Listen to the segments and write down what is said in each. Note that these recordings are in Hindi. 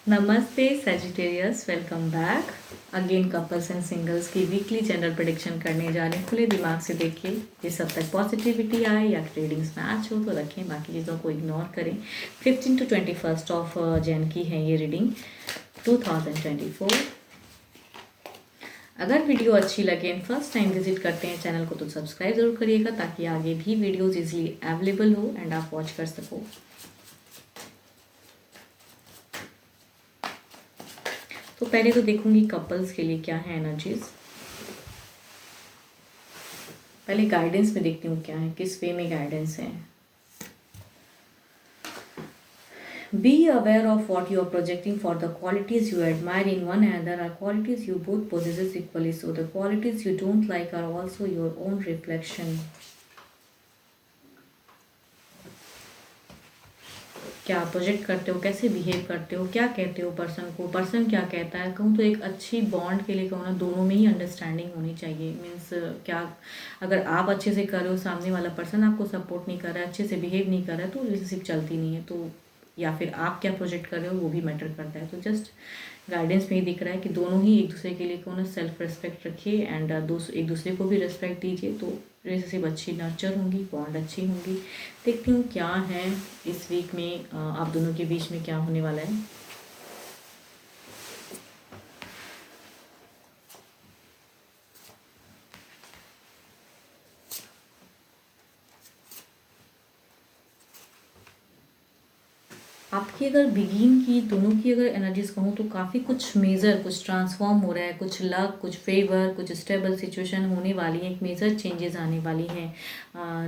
नमस्ते Sagittarius, welcome back again. Couples and singles की वीकली जनरल प्रेडिक्शन करने जा रहे हैं। खुले दिमाग से देखिए, ये सब तक पॉजिटिविटी आए या ट्रेडिंग्स मैच हो तो रखें, बाकी चीज़ों को इग्नोर करें। 15 to 21 ऑफ जैन की है ये रीडिंग 2024। अगर वीडियो अच्छी लगे एंड फर्स्ट टाइम विजिट करते हैं चैनल को तो सब्सक्राइब ज़रूर करिएगा, ताकि आगे भी वीडियोज़ ईजिली अवेलेबल हो एंड आप वॉच कर सको। तो पहले तो देखूंगी कपल्स के लिए क्या है एनर्जीज। पहले गाइडेंस में देखती हूँ क्या है, किस वे में गाइडेंस है। Be aware of what you are projecting for the qualities you admire in one another are qualities you both possesses equally, so the qualities you don't like are also your own reflection. क्या प्रोजेक्ट करते हो, कैसे बिहेव करते हो, क्या कहते हो पर्सन को, पर्सन क्या कहता है। कहूँ तो एक अच्छी बॉन्ड के लिए कहूँ ना, दोनों में ही अंडरस्टैंडिंग होनी चाहिए। मीन्स क्या, अगर आप अच्छे से कर रहे हो, सामने वाला पर्सन आपको सपोर्ट नहीं कर रहा है, अच्छे से बिहेव नहीं कर रहा है, तो रिलेशनशिप चलती नहीं है। तो या फिर आप क्या प्रोजेक्ट कर रहे हो वो भी मैटर करता है। तो जस्ट गाइडेंस में ही दिख रहा है कि दोनों ही एक दूसरे के लिए को ना सेल्फ रिस्पेक्ट रखिए एंड एक दूसरे को भी रिस्पेक्ट दीजिए, तो रिलेशनशिप अच्छी नर्चर होंगी, बॉन्ड अच्छी होंगी। देखती हूँ क्या है इस वीक में आप दोनों के बीच में क्या होने वाला है। आपकी अगर बिगिन की दोनों की अगर एनर्जीज कहूँ तो काफ़ी कुछ मेजर, कुछ ट्रांसफॉर्म हो रहा है, कुछ लक, कुछ फेवर, कुछ स्टेबल सिचुएशन होने वाली है, एक मेजर चेंजेस आने वाली हैं।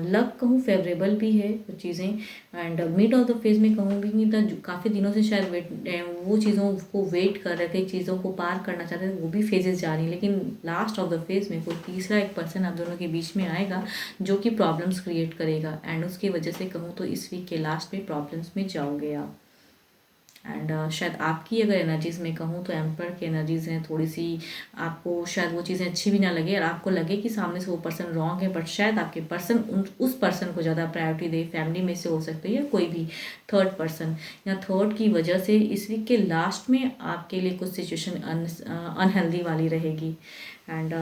लक कहूँ फेवरेबल भी है कुछ चीज़ें, and mid of the phase में कहूँगी कि काफ़ी दिनों से शायद वो चीज़ों को वेट कर रहे थे, चीज़ों को पार करना चाहते थे, वो भी फेजेस जा रही हैं। लेकिन लास्ट ऑफ द फेज में कोई तीसरा एक पर्सन आप दोनों के बीच में आएगा जो कि प्रॉब्लम्स क्रिएट करेगा, एंड उसकी वजह से कहूँ तो इस वीक के लास्ट में प्रॉब्लम्स में जाओगे आप। एंड शायद आपकी अगर एनर्जीज़ में कहूँ तो एम्पर की एनर्जीज़ हैं थोड़ी सी। आपको शायद वो चीज़ें अच्छी भी ना लगे और आपको लगे कि सामने से वो पर्सन रॉन्ग है, बट शायद आपके पर्सन उस पर्सन को ज़्यादा प्रायोरिटी दे। फैमिली में से हो सकते हैं या कोई भी थर्ड पर्सन, या थर्ड की वजह से इस वीक के लास्ट में आपके लिए कुछ सिचुएशन अनहेल्दी वाली रहेगी। एंड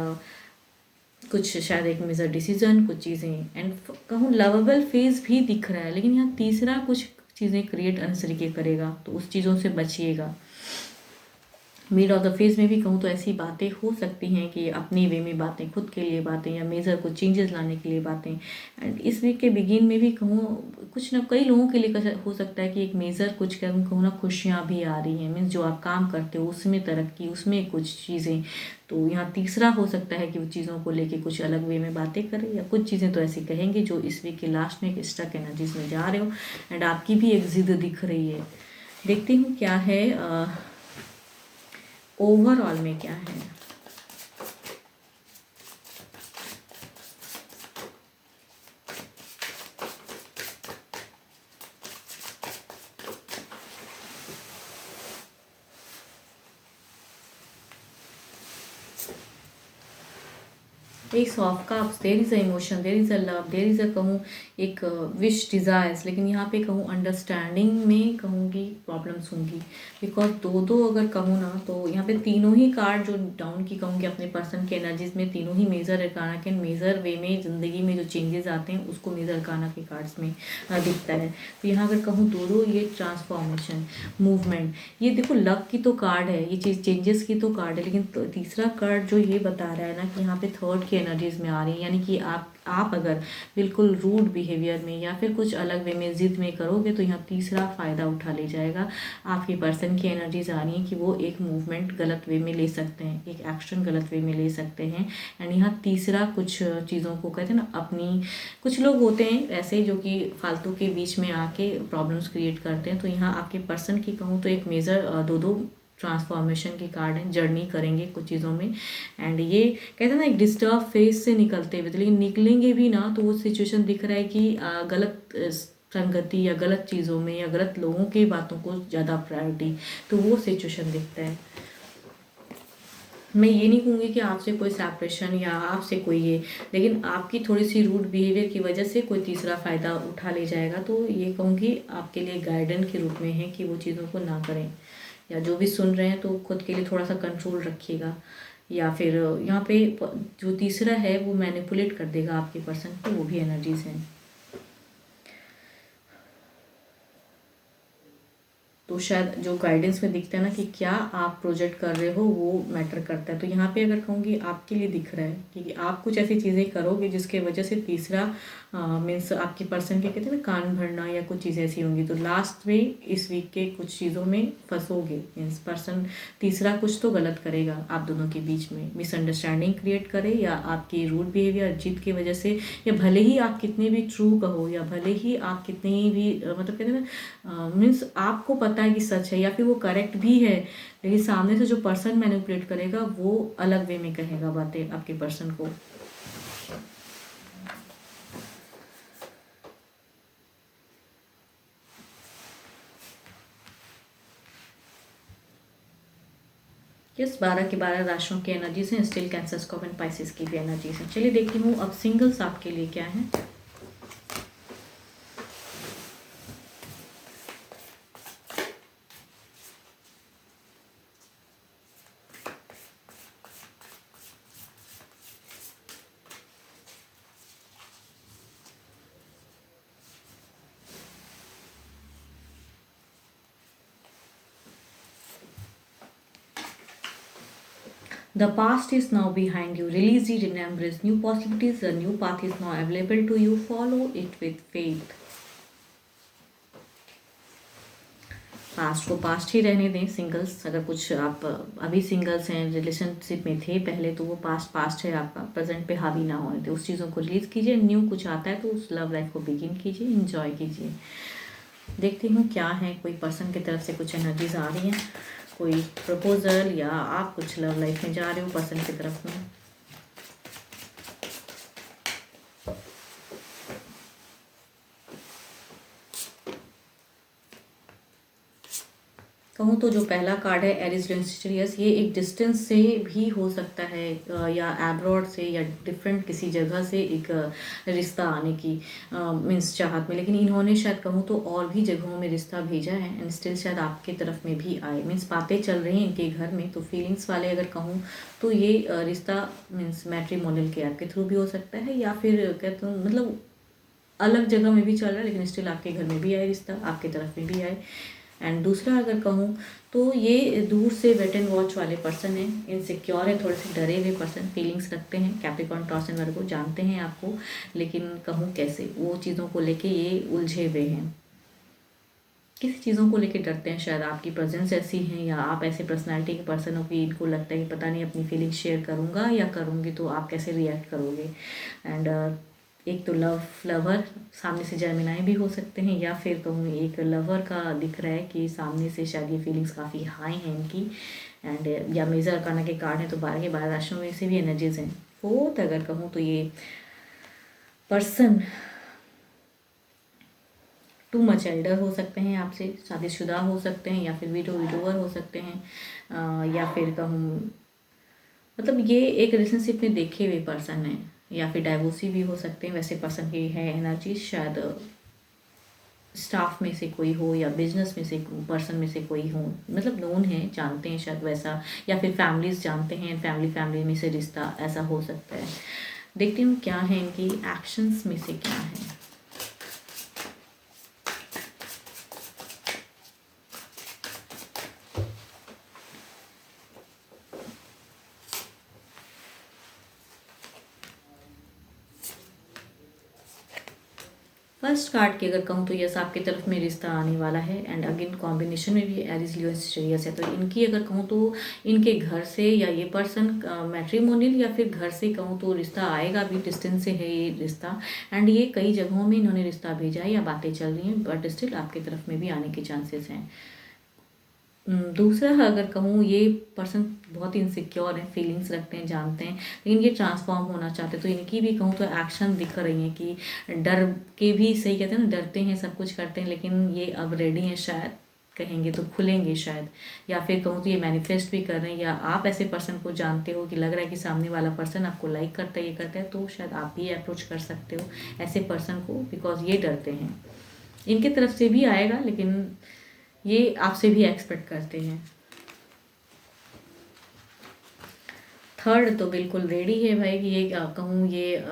कुछ शायद एक मेजर डिसीजन, कुछ चीज़ें, एंड कहूँ लवेबल फेज भी दिख रहा है। लेकिन यहाँ तीसरा कुछ चीज़ें क्रिएट अनसरीके करेगा, तो उस चीज़ों से बचिएगा। मिड ऑफ द फेज में भी कहूँ तो ऐसी बातें हो सकती हैं कि अपनी वे में बातें, खुद के लिए बातें, या मेजर कुछ चेंजेस लाने के लिए बातें। एंड इस वीक के बिगिन में भी कहूँ कुछ ना, कई लोगों के लिए हो सकता है कि एक मेजर कुछ कहूँ ना, खुशियाँ भी आ रही हैं। मीन्स जो आप काम करते हो उसमें तरक्की, उसमें कुछ चीज़ें। तो यहाँ तीसरा हो सकता है कि वो चीज़ों को लेके कुछ अलग वे में बातें करें, या कुछ चीज़ें तो ऐसी कहेंगे जो इस वीक के लास्ट में एक स्टक एनर्जीज में जा रहे हो, एंड आपकी भी एक जिद दिख रही है। देखती हूँ क्या है ओवरऑल में क्या है। Ace of cups, there is a emotion, there is a love, there is a कहूँ एक विश, डिज़ायर्स। लेकिन यहाँ पे कहूँ अंडरस्टैंडिंग में कहूँगी प्रॉब्लम्स होंगी, बिकॉज दो अगर कहूँ ना तो यहाँ पे तीनों ही कार्ड जो डाउन की कहूँगी अपने पर्सन के एनर्जीज में, तीनों ही मेजर अरकाना के मेजर वे में ज़िंदगी में जो चेंजेस आते हैं उसको मेजर अरकाना के कार्ड्स में दिखता है। तो यहाँ अगर कहूँ दो ये ट्रांसफॉर्मेशन, मूवमेंट, ये देखो लक की तो कार्ड है, ये चीज़ चेंजेस की तो कार्ड है। लेकिन तीसरा कार्ड जो ये बता रहा है ना कि यहाँ पे थर्ड की एनर्जीज में आ रही है, यानी कि आप अगर बिल्कुल रूड बिहेवियर में या फिर कुछ अलग वे में जिद में करोगे तो यहाँ तीसरा फ़ायदा उठा ले जाएगा। आपके पर्सन की एनर्जीज आ रही हैं कि वो एक मूवमेंट गलत वे में ले सकते हैं, एक एक्शन गलत वे में ले सकते हैं। एंड यहाँ तीसरा कुछ चीज़ों को कहते हैं ना अपनी, कुछ लोग होते हैं ऐसे जो कि फालतू के बीच में आके प्रॉब्लम्स क्रिएट करते हैं। तो यहाँ आपके पर्सन की कहूँ तो एक मेजर दो ट्रांसफॉर्मेशन के कार्ड हैं, जर्नी करेंगे कुछ चीज़ों में। एंड ये कहते हैं ना एक डिस्टर्ब फेज से निकलते हुए, लेकिन निकलेंगे भी ना तो वो सिचुएशन दिख रहा है कि गलत संगति या गलत चीज़ों में या गलत लोगों की बातों को ज़्यादा प्रायोरिटी, तो वो सिचुएशन दिखता है। मैं ये नहीं कहूँगी कि आपसे कोई सेपरेशन या आपसे कोई ये, लेकिन आपकी थोड़ी सी रूड बिहेवियर की वजह से कोई तीसरा फ़ायदा उठा ले जाएगा। तो ये कहूँगी आपके लिए गाइडेंस के रूप में है कि वो चीज़ों को ना करें। या जो भी सुन रहे हैं तो खुद के लिए थोड़ा सा कंट्रोल रखिएगा। या फिर यहाँ पे जो तीसरा है वो मैनिपुलेट कर देगा आपके पर्सन को, वो भी एनर्जीज हैं। तो शायद जो गाइडेंस में दिखता है ना कि क्या आप प्रोजेक्ट कर रहे हो वो मैटर करता है। तो यहाँ पे अगर कहूँगी आपके लिए दिख रहा है कि आप कुछ ऐसी चीज़ें करोगे जिसके वजह से तीसरा मीन्स आपके पर्सन के कहते हैं ना कान भरना या कुछ चीज़ें ऐसी होंगी। तो लास्ट में इस वीक के कुछ चीज़ों में फंसोगे, मीन्स पर्सन तीसरा कुछ तो गलत करेगा आप दोनों के बीच में, मिसअंडरस्टैंडिंग क्रिएट करे या आपकी रूड बिहेवियर जिद की वजह से, या भले ही आप कितने भी ट्रू कहो या भले ही आप कितनी भी मतलब कहते हैं ना मीन्स आपको पता है कि सच है या फिर वो करेक्ट भी है, लेकिन सामने से जो पर्सन मैनिपुलेट करेगा वो अलग वे में कहेगा बातें आपके पर्सन को। यस, 12 के 12 राशियों की एनर्जीज हैं, still cancer Scorpio and Pisces की भी एनर्जीज हैं। चलिए देखती हूँ अब सिंगल्स आपके लिए क्या है। The past is now behind you. Release the remembrance. New possibilities, a new path is now available to you. Follow it with faith. Past को पास्ट ही रहने दें सिंगल्स। अगर कुछ आप अभी सिंगल्स हैं, रिलेशनशिप में थे पहले, तो वो पास्ट पास्ट है आपका, प्रेजेंट पे हावी ना होने तो उस चीज़ों को रिलीज कीजिए। न्यू कुछ आता है तो उस लव लाइफ को बिगिन कीजिए, इंजॉय कीजिए। देखती हूँ क्या है, कोई पर्सन की तरफ से कुछ एनर्जीज आ रही हैं, कोई प्रपोजल या आप कुछ लव लाइफ में जा रहे हो पर्सन की तरफ में। कहूँ तो जो पहला कार्ड है एरिस लियस, ये एक डिस्टेंस से भी हो सकता है या एब्रॉड से या डिफरेंट किसी जगह से एक रिश्ता आने की मीन्स चाहत में, लेकिन इन्होंने शायद कहूँ तो और भी जगहों में रिश्ता भेजा है एंड स्टिल शायद आपके तरफ में भी आए, मीन्स बातें चल रही हैं इनके घर में। तो फीलिंग्स वाले अगर कहूँ तो ये रिश्ता मीन्स मैट्रिमोनियल के आपके थ्रू भी हो सकता है या फिर कहते हूँ मतलब अलग जगह में भी चल रहा है, लेकिन स्टिल आपके घर में भी आए रिश्ता, आपके तरफ में भी आए। एंड दूसरा अगर कहूँ तो ये दूर से वेट एंड वॉच वाले पर्सन हैं, इनसिक्योर है, थोड़े से डरे हुए पर्सन, फीलिंग्स रखते हैं, कैप्रिकॉर्न टॉरस एंड वर्गो, जानते हैं आपको, लेकिन कहूँ कैसे वो चीज़ों को लेके ये उलझे हुए हैं, किसी चीज़ों को लेके डरते हैं। शायद आपकी प्रेजेंस ऐसी है या आप ऐसे पर्सनालिटी के पर्सन हो कि इनको लगता है कि पता नहीं अपनी फीलिंग्स शेयर करूँगा या करूँगी तो आप कैसे रिएक्ट करोगे। एंड एक तो लवर सामने से जेमिनाई भी हो सकते हैं, या फिर कहूँ एक लवर का दिख रहा है कि सामने से शायद ये फीलिंग्स काफ़ी हाई हैं इनकी। एंड या मेजर अरकाना के कार्ड हैं तो 12 के 12 राशियों में से भी एनर्जीज हैं। फोर्थ अगर कहूँ तो ये पर्सन टू मच एल्डर हो सकते हैं आपसे, शादीशुदा हो सकते हैं या फिर विडोवर हो सकते हैं, या फिर कहूँ मतलब ये एक रिलेशनशिप में देखे हुए पर्सन है या फिर डाइवोर्सी भी हो सकते हैं। वैसे पर्सन की है एनर्जी, शायद स्टाफ में से कोई हो या बिजनेस में से पर्सन में से कोई हो, मतलब नोन है, जानते हैं शायद वैसा, या फिर फैमिलीज जानते हैं, फैमिली में से रिश्ता ऐसा हो सकता है। देखती हूँ क्या है इनकी एक्शंस में से क्या है। फर्स्ट कार्ड की अगर कहूँ तो यस आपकी तरफ में रिश्ता आने वाला है एंड अगेन कॉम्बिनेशन में भी एरिस लियो सेजिटेरियस है। तो इनकी अगर कहूँ तो इनके घर से या ये पर्सन मैट्रिमोनियल या फिर घर से कहूँ तो रिश्ता आएगा, अभी डिस्टेंस से है ये रिश्ता एंड ये कई जगहों में इन्होंने रिश्ता भेजा है या बातें चल रही हैं, बट स्टिल आपकी तरफ में भी आने के चांसेस हैं। दूसरा अगर कहूँ ये पर्सन बहुत इनसिक्योर है, फीलिंग्स रखते हैं, जानते हैं, लेकिन ये ट्रांसफॉर्म होना चाहते हैं। तो इनकी भी कहूँ तो एक्शन दिख रही है कि डर के भी सही कहते हैं ना, डरते हैं, सब कुछ करते हैं, लेकिन ये अब रेडी हैं, शायद कहेंगे तो खुलेंगे शायद, या फिर कहूँ तो ये मैनिफेस्ट भी कर रहे हैं, या आप ऐसे पर्सन को जानते हो कि लग रहा है कि सामने वाला पर्सन आपको लाइक करता है, ये करता है, तो शायद आप भी अप्रोच कर सकते हो ऐसे पर्सन को, बिकॉज ये डरते हैं। इनके तरफ से भी आएगा, लेकिन ये आपसे भी एक्सपेक्ट करते हैं। थर्ड तो बिल्कुल रेडी है भाई कि ये कहूँ ये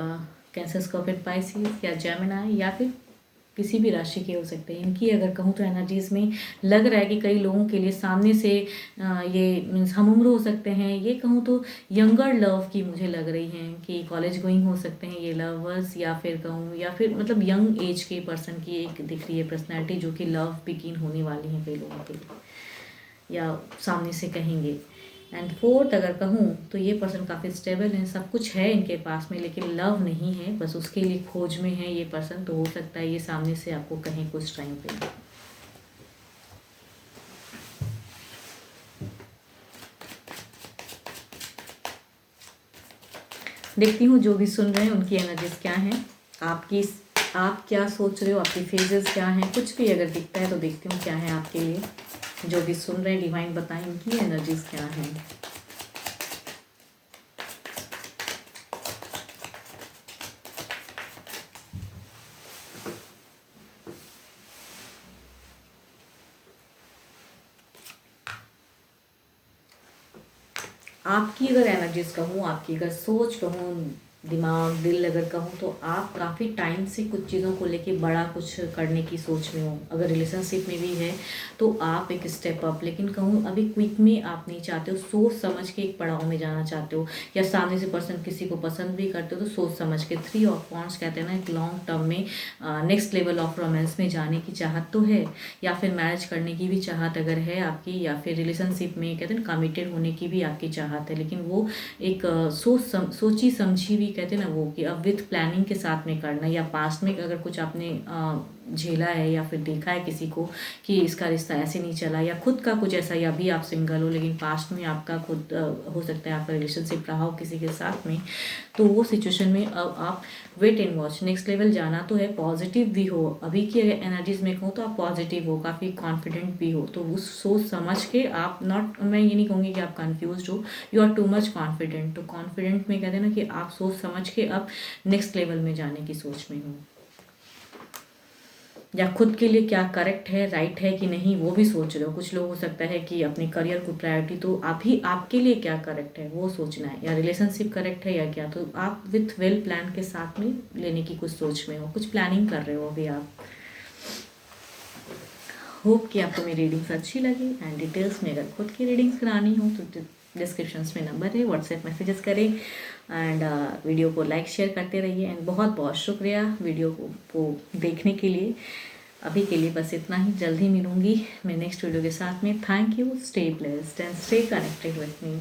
कैंसर, स्कॉर्पियो, स्पाइसिस या जेमिनी या फिर किसी भी राशि के हो सकते हैं। इनकी अगर कहूँ तो एनर्जीज में लग रहा है कि कई लोगों के लिए सामने से ये मीन्स हम उम्र हो सकते हैं, ये कहूँ तो यंगर लव की मुझे लग रही हैं कि कॉलेज गोइंग हो सकते हैं ये लवर्स, या फिर कहूँ या फिर मतलब यंग एज के पर्सन की एक दिख रही है पर्सनैलिटी जो कि लव बिगिन होने वाली है कई लोगों के लिए या सामने से कहेंगे। एंड फोर्थ अगर कहूँ तो ये पर्सन काफ़ी स्टेबल है, सब कुछ है इनके पास में लेकिन लव नहीं है, बस उसके लिए खोज में है ये पर्सन। तो हो सकता है ये सामने से आपको कहें कुछ टाइम पे। देखती हूँ जो भी सुन रहे हैं उनकी एनर्जीज क्या हैं, आप क्या सोच रहे हो, आपकी फेजेस क्या हैं, कुछ भी अगर दिखता है तो देखती हूँ क्या है आपके लिए। जो भी सुन रहे हैं डिवाइन बताएं इनकी एनर्जीज क्या हैं। आपकी अगर एनर्जीज कहूँ, आपकी अगर सोच कहूँ, दिमाग दिल अगर कहूँ तो आप काफ़ी टाइम से कुछ चीज़ों को लेके बड़ा कुछ करने की सोच में हो। अगर रिलेशनशिप में भी है तो आप एक स्टेप अप, लेकिन कहूँ अभी क्विक में आप नहीं चाहते हो, सोच समझ के एक पड़ाव में जाना चाहते हो, या सामने से पर्सन किसी को पसंद भी करते हो तो सोच समझ के। 3 ऑफ वांड्स कहते हैं ना, एक लॉन्ग टर्म में नेक्स्ट लेवल ऑफ रोमांस में जाने की चाहत तो है, या फिर मैरिज करने की भी चाहत अगर है आपकी, या फिर रिलेशनशिप में कहते हैं कमिटेड होने की भी आपकी चाहत है। लेकिन वो एक सोची समझी भी कहते हैं ना वो, कि अब विथ प्लानिंग के साथ में करना, या पास्ट में अगर कुछ आपने झेला है या फिर देखा है किसी को कि इसका रिश्ता ऐसे नहीं चला, या खुद का कुछ ऐसा, या भी आप सिंगल हो लेकिन पास्ट में आपका खुद हो सकता है आपका रिलेशनशिप रहा हो किसी के साथ में, तो वो सिचुएशन में अब आप wait and watch. Next level जाना तो है, पॉजिटिव भी हो, अभी की अगर एनर्जीज में कहूँ तो आप पॉजिटिव हो, काफ़ी कॉन्फिडेंट भी हो, तो उस सोच समझ के आप नॉट, मैं ये नहीं कहूँगी कि आप कन्फ्यूज हो, you are too much confident. तो कॉन्फिडेंट में कहते हैं ना कि आप सोच समझ के अब नेक्स्ट लेवल में जाने की सोच में हो, या खुद के लिए क्या करेक्ट है, राइट है कि नहीं वो भी सोच रहे हो। कुछ लोग हो सकता है कि अपने करियर को प्रायोरिटी, तो अभी आपके लिए क्या करेक्ट है वो सोचना है, या रिलेशनशिप करेक्ट है या क्या, तो आप विथ वेल प्लान के साथ में लेने की कुछ सोच में हो, कुछ प्लानिंग कर रहे हो अभी आप। होप कि आपको मेरी रीडिंग्स अच्छी लगी। एंड डिटेल्स में अगर खुद की रीडिंग्स करानी हो तो डिस्क्रिप्शंस में नंबर है, व्हाट्सएप मैसेजेस करें। एंड वीडियो को लाइक शेयर करते रहिए। एंड बहुत बहुत शुक्रिया वीडियो को देखने के लिए। अभी के लिए बस इतना ही, जल्दी मिलूंगी मैं नेक्स्ट वीडियो के साथ में। Thank you, stay blessed and stay connected with me.